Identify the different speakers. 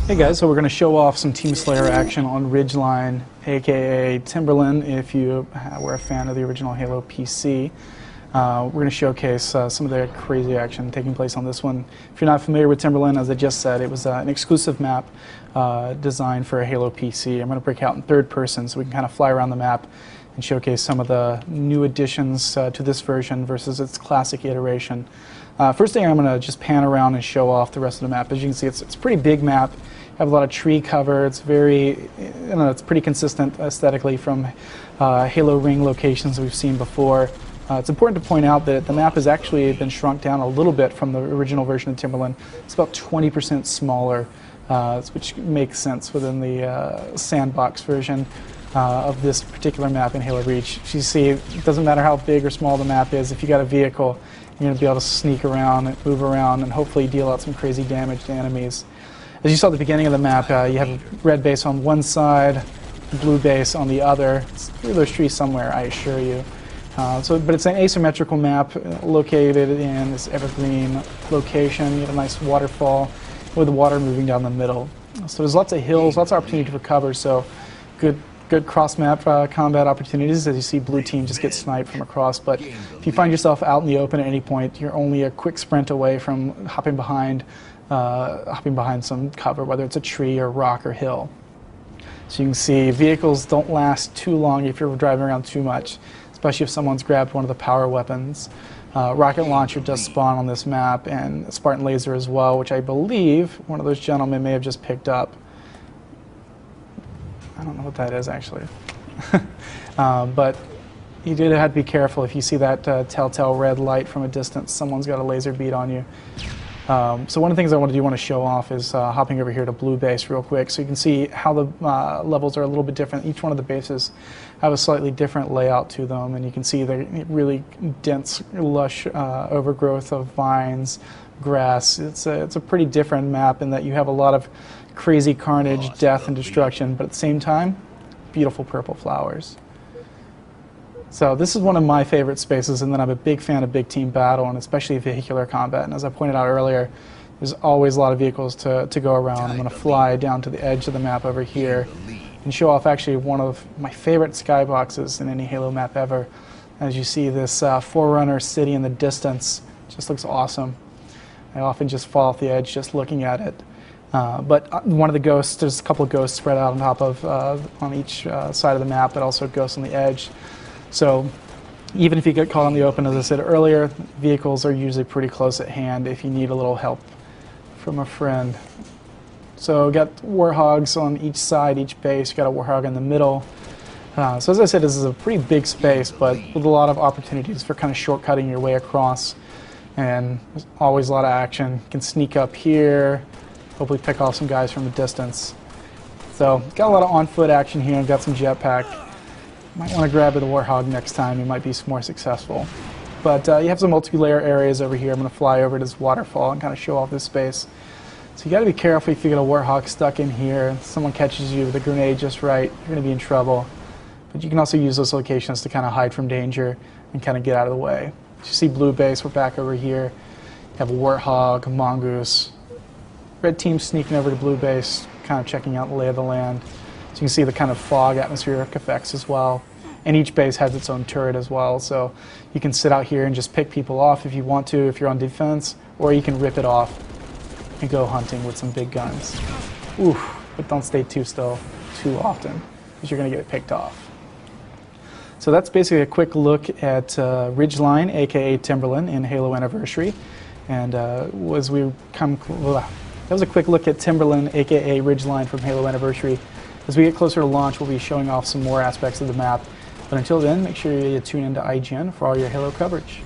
Speaker 1: Hey guys, so we're going to show off some Team Slayer action on Ridgeline, aka Timberland, if you were a fan of the original Halo PC. We're going to showcase some of the crazy action taking place on this one. If you're not familiar with Timberland, as I just said, it was an exclusive map designed for a Halo PC. I'm going to break out in third person so we can kind of fly around the map and showcase some of the new additions to this version versus its classic iteration. First thing, I'm going to just pan around and show off the rest of the map. As you can see, it's a pretty big map. Have a lot of tree cover. It's it's pretty consistent aesthetically from Halo Ring locations we've seen before. It's important to point out that the map has actually been shrunk down a little bit from the original version of Timberland. It's about 20% smaller, which makes sense within the sandbox version of this particular map in Halo Reach. As you see, it doesn't matter how big or small the map is. If you got a vehicle, you're going to be able to sneak around and move around and hopefully deal out some crazy damage to enemies. As you saw at the beginning of the map, you have a red base on one side, blue base on the other. It's through those trees somewhere, I assure you. But it's an asymmetrical map located in this evergreen location. You have a nice waterfall with the water moving down the middle. So there's lots of hills, lots of opportunity for cover, so good cross-map combat opportunities. As you see, blue team just gets sniped from across, but if you find yourself out in the open at any point, you're only a quick sprint away from hopping behind some cover, whether it's a tree or rock or hill. So you can see vehicles don't last too long if you're driving around too much, especially if someone's grabbed one of the power weapons. Rocket launcher does spawn on this map, and Spartan laser as well, which I believe one of those gentlemen may have just picked up. I don't know what that is actually. But you did have to be careful. If you see that telltale red light from a distance, someone's got a laser bead on you. So one of the things I want to show off is hopping over here to blue base real quick, so you can see how the levels are a little bit different. Each one of the bases have a slightly different layout to them, and you can see the really dense, lush overgrowth of vines, grass. It's a pretty different map in that you have a lot of crazy carnage, death, and destruction, but at the same time, beautiful purple flowers. So this is one of my favorite spaces, and then I'm a big fan of big team battle, and especially vehicular combat. And as I pointed out earlier, there's always a lot of vehicles to go around. I'm going to fly down to the edge of the map over here and show off actually one of my favorite skyboxes in any Halo map ever. As you see, this Forerunner city in the distance just looks awesome. I often just fall off the edge just looking at it. But one of the ghosts, there's a couple of ghosts spread out on top of, on each side of the map, but also ghosts on the edge. So even if you get caught on the open, as I said earlier, vehicles are usually pretty close at hand if you need a little help from a friend. So got warhogs on each side, each base, got a warhog in the middle. So as I said, this is a pretty big space, but with a lot of opportunities for kind of shortcutting your way across. And there's always a lot of action. You can sneak up here, hopefully pick off some guys from a distance. So got a lot of on-foot action here, got some jetpack. Might want to grab the warhog next time, you might be more successful. But you have some multi-layer areas over here. I'm going to fly over to this waterfall and kind of show off this space. So you got to be careful if you get a warhog stuck in here and someone catches you with a grenade just right, you're going to be in trouble. But you can also use those locations to kind of hide from danger and kind of get out of the way. As you see blue base, we're back over here. You have a warthog, a mongoose. Red team sneaking over to blue base, kind of checking out the lay of the land. So you can see the kind of fog atmospheric effects as well. And each base has its own turret as well, so you can sit out here and just pick people off if you want to, if you're on defense, or you can rip it off and go hunting with some big guns. Oof, but don't stay too still too often, because you're going to get picked off. So that's basically a quick look at Ridgeline, aka Timberland, in Halo Anniversary. And that was a quick look at Timberland, aka Ridgeline from Halo Anniversary. As we get closer to launch, we'll be showing off some more aspects of the map. But until then, make sure you tune into IGN for all your Halo coverage.